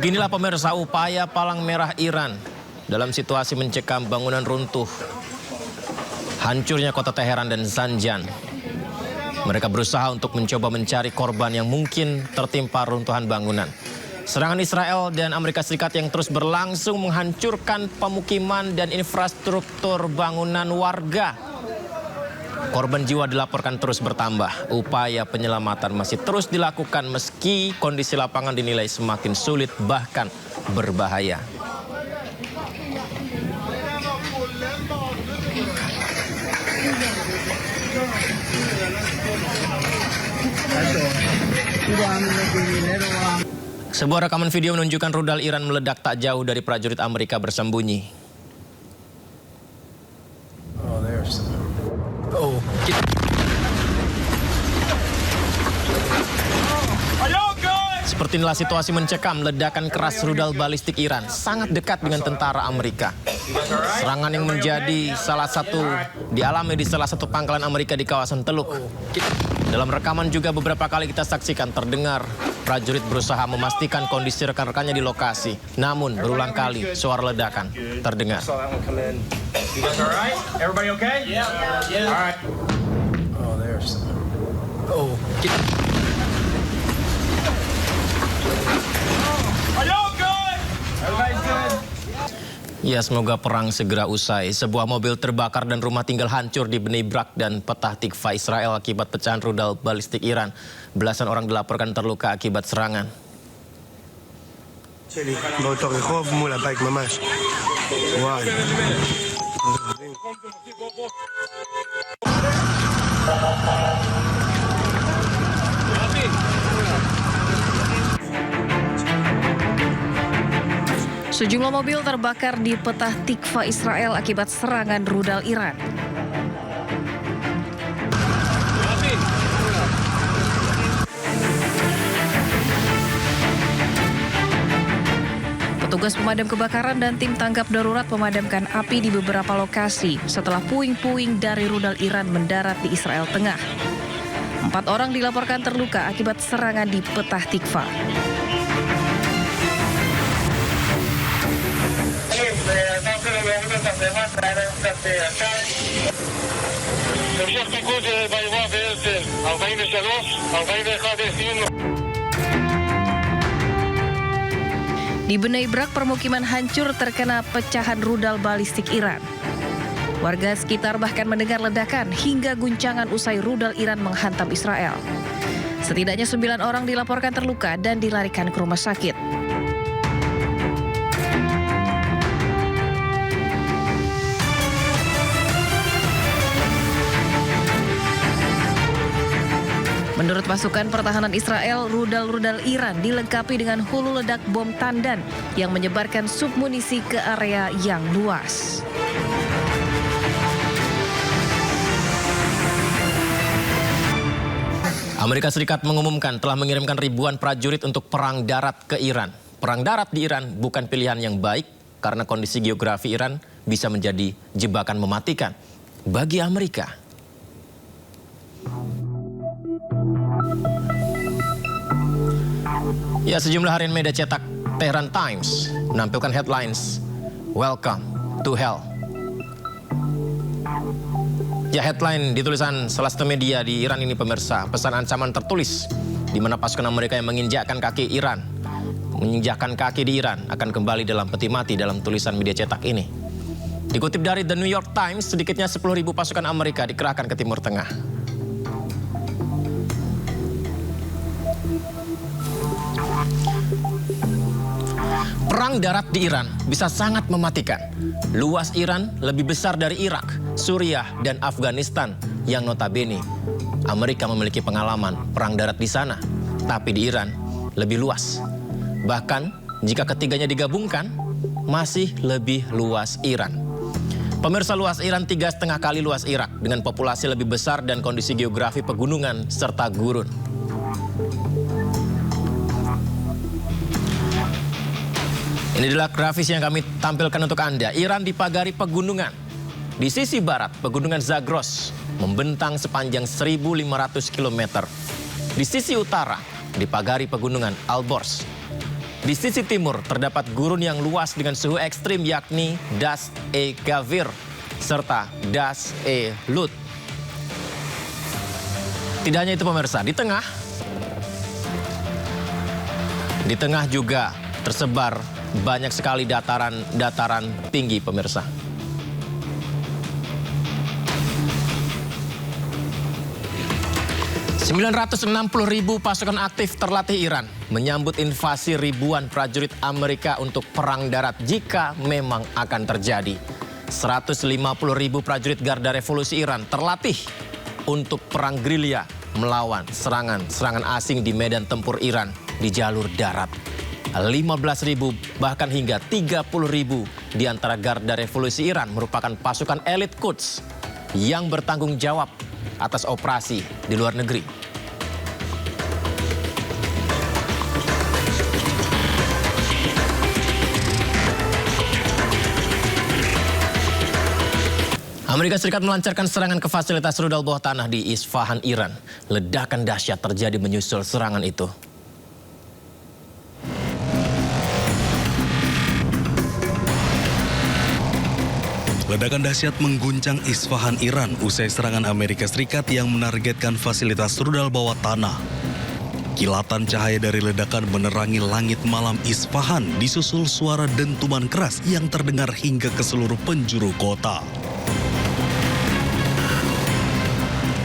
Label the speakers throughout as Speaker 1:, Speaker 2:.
Speaker 1: Beginilah pemirsa upaya Palang Merah Iran dalam situasi mencekam bangunan runtuh. Hancurnya kota Teheran dan Zanjan. Mereka berusaha untuk mencoba mencari korban yang mungkin tertimpa runtuhan bangunan. Serangan Israel dan Amerika Serikat yang terus berlangsung menghancurkan pemukiman dan infrastruktur bangunan warga. Korban jiwa dilaporkan terus bertambah. Upaya penyelamatan masih terus dilakukan meski kondisi lapangan dinilai semakin sulit bahkan berbahaya. Sebuah rekaman video menunjukkan rudal Iran meledak tak jauh dari prajurit Amerika bersembunyi. Seperti inilah situasi mencekam. Ledakan keras rudal balistik Iran sangat dekat dengan tentara Amerika. Serangan yang menjadi dialami di salah satu pangkalan Amerika di kawasan Teluk. Dalam rekaman juga beberapa kali kita saksikan terdengar prajurit berusaha memastikan kondisi rekan-rekannya di lokasi. Namun berulang kali suara ledakan terdengar. Ya, semoga perang segera usai. Sebuah mobil terbakar dan rumah tinggal hancur di Bnei Brak dan Petah Tikva, Israel akibat pecahan rudal balistik Iran. Belasan orang dilaporkan terluka akibat serangan.
Speaker 2: Sejumlah mobil terbakar di Petah Tikva, Israel akibat serangan rudal Iran. Petugas pemadam kebakaran dan tim tanggap darurat memadamkan api di beberapa lokasi setelah puing-puing dari rudal Iran mendarat di Israel Tengah. 4 orang dilaporkan terluka akibat serangan di Petah Tikva. Di Bnei Brak, permukiman hancur terkena pecahan rudal balistik Iran. Warga sekitar bahkan mendengar ledakan hingga guncangan usai rudal Iran menghantam Israel. Setidaknya 9 orang dilaporkan terluka dan dilarikan ke rumah sakit. Menurut pasukan pertahanan Israel, rudal-rudal Iran dilengkapi dengan hulu ledak bom tandan yang menyebarkan submunisi ke area yang luas.
Speaker 1: Amerika Serikat mengumumkan telah mengirimkan ribuan prajurit untuk perang darat ke Iran. Perang darat di Iran bukan pilihan yang baik karena kondisi geografi Iran bisa menjadi jebakan mematikan bagi Amerika. Ya, sejumlah harian media cetak Tehran Times menampilkan headlines "Welcome to Hell". Ya, headline di tulisan salah satu media di Iran ini pemirsa, pesan ancaman tertulis di mana pasukan Amerika yang menginjakkan kaki di Iran akan kembali dalam peti mati dalam tulisan media cetak ini. Dikutip dari The New York Times, sedikitnya 10.000 pasukan Amerika dikerahkan ke Timur Tengah. Perang darat di Iran bisa sangat mematikan. Luas Iran lebih besar dari Irak, Suriah, dan Afghanistan yang notabene Amerika memiliki pengalaman perang darat di sana. Tapi di Iran lebih luas. Bahkan jika ketiganya digabungkan, masih lebih luas Iran. Pemirsa, luas Iran 3,5 kali luas Irak dengan populasi lebih besar dan kondisi geografi pegunungan serta gurun. Ini adalah grafis yang kami tampilkan untuk Anda. Iran dipagari pegunungan. Di sisi barat, pegunungan Zagros membentang sepanjang 1.500 km. Di sisi utara, dipagari pegunungan Alborz. Di Di sisi timur terdapat gurun yang luas dengan suhu ekstrim yakni Das e Gavir serta Das e Lut. Tidak hanya itu pemirsa, di tengah juga tersebar banyak sekali dataran tinggi pemirsa. ribu pasukan aktif terlatih Iran menyambut invasi ribuan prajurit Amerika untuk perang darat jika memang akan terjadi. 150.000 prajurit Garda Revolusi Iran terlatih untuk perang gerilya melawan serangan asing di medan tempur Iran di jalur darat. 15.000 bahkan hingga 30.000 di antara Garda Revolusi Iran merupakan pasukan elit Quds yang bertanggung jawab atas operasi di luar negeri. Amerika Serikat melancarkan serangan ke fasilitas rudal bawah tanah di Isfahan, Iran. Ledakan dahsyat terjadi menyusul serangan itu.
Speaker 3: Ledakan dahsyat mengguncang Isfahan, Iran usai serangan Amerika Serikat yang menargetkan fasilitas rudal bawah tanah. Kilatan cahaya dari ledakan menerangi langit malam Isfahan disusul suara dentuman keras yang terdengar hingga ke seluruh penjuru kota.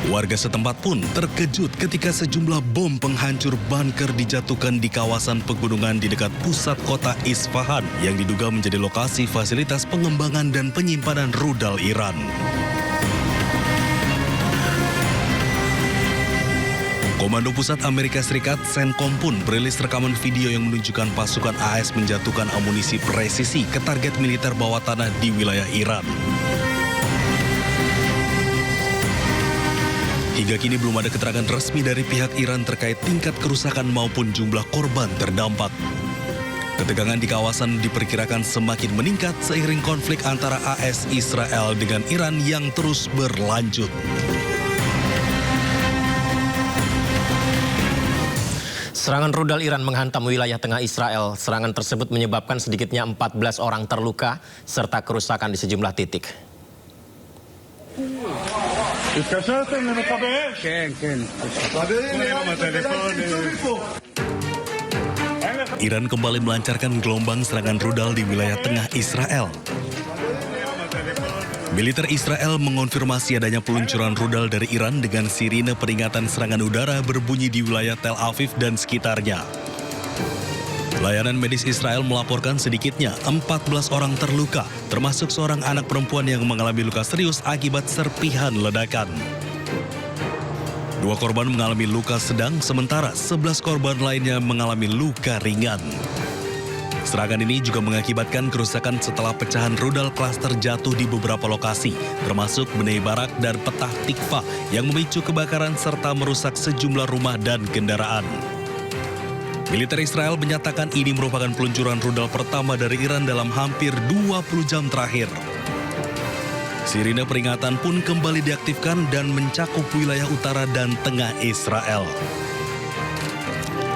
Speaker 3: Warga setempat pun terkejut ketika sejumlah bom penghancur bunker dijatuhkan di kawasan pegunungan di dekat pusat kota Isfahan yang diduga menjadi lokasi fasilitas pengembangan dan penyimpanan rudal Iran. Komando Pusat Amerika Serikat CENTCOM pun merilis rekaman video yang menunjukkan pasukan AS menjatuhkan amunisi presisi ke target militer bawah tanah di wilayah Iran. Hingga kini belum ada keterangan resmi dari pihak Iran terkait tingkat kerusakan maupun jumlah korban terdampak. Ketegangan di kawasan diperkirakan semakin meningkat seiring konflik antara AS Israel dengan Iran yang terus berlanjut.
Speaker 1: Serangan rudal Iran menghantam wilayah tengah Israel. Serangan tersebut menyebabkan sedikitnya 14 orang terluka serta kerusakan di sejumlah titik.
Speaker 3: Iran kembali melancarkan gelombang serangan rudal di wilayah tengah Israel. Militer Israel mengonfirmasi adanya peluncuran rudal dari Iran dengan sirine peringatan serangan udara berbunyi di wilayah Tel Aviv dan sekitarnya. Layanan medis Israel melaporkan sedikitnya 14 orang terluka, termasuk seorang anak perempuan yang mengalami luka serius akibat serpihan ledakan. 2 korban mengalami luka sedang, sementara 11 korban lainnya mengalami luka ringan. Serangan ini juga mengakibatkan kerusakan setelah pecahan rudal klaster jatuh di beberapa lokasi, termasuk Bnei Barak dan Petah Tikva yang memicu kebakaran serta merusak sejumlah rumah dan kendaraan. Militer Israel menyatakan ini merupakan peluncuran rudal pertama dari Iran dalam hampir 20 jam terakhir. Sirine peringatan pun kembali diaktifkan dan mencakup wilayah utara dan tengah Israel.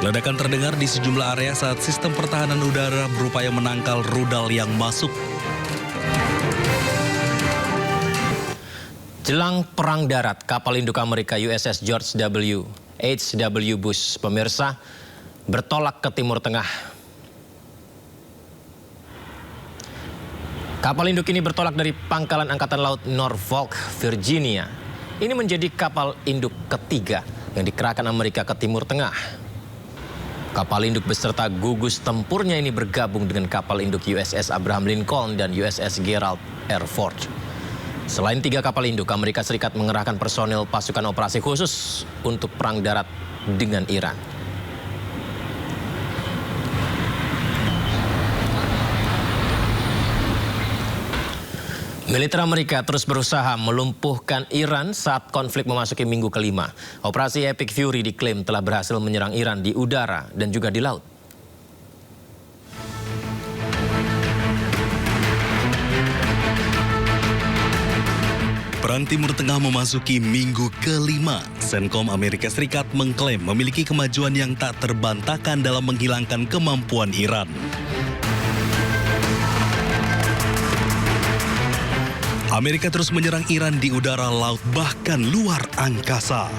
Speaker 3: Ledakan terdengar di sejumlah area saat sistem pertahanan udara berupaya menangkal rudal yang masuk.
Speaker 1: Jelang perang darat, kapal induk Amerika USS George H.W. Bush, pemirsa, bertolak ke Timur Tengah. Kapal induk ini bertolak dari Pangkalan Angkatan Laut Norfolk, Virginia. Ini menjadi kapal induk ketiga yang dikerahkan Amerika ke Timur Tengah. Kapal induk beserta gugus tempurnya ini bergabung dengan kapal induk USS Abraham Lincoln dan USS Gerald R. Ford. Selain 3 kapal induk, Amerika Serikat mengerahkan personel pasukan operasi khusus untuk perang darat dengan Iran. Militer Amerika terus berusaha melumpuhkan Iran saat konflik memasuki minggu kelima. Operasi Epic Fury diklaim telah berhasil menyerang Iran di udara dan juga di laut.
Speaker 3: Perang Timur Tengah memasuki minggu kelima. Centcom Amerika Serikat mengklaim memiliki kemajuan yang tak terbantahkan dalam menghilangkan kemampuan Iran. Amerika terus menyerang Iran di udara, laut, bahkan luar angkasa.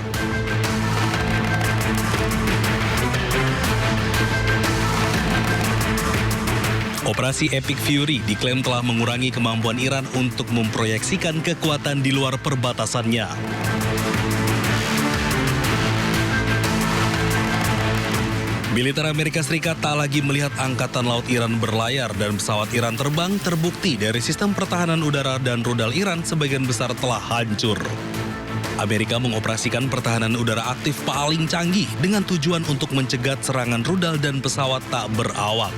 Speaker 3: Operasi Epic Fury diklaim telah mengurangi kemampuan Iran untuk memproyeksikan kekuatan di luar perbatasannya. Militer Amerika Serikat tak lagi melihat angkatan laut Iran berlayar dan pesawat Iran terbang. Terbukti dari sistem pertahanan udara dan rudal Iran sebagian besar telah hancur. Amerika mengoperasikan pertahanan udara aktif paling canggih dengan tujuan untuk mencegat serangan rudal dan pesawat tak berawak.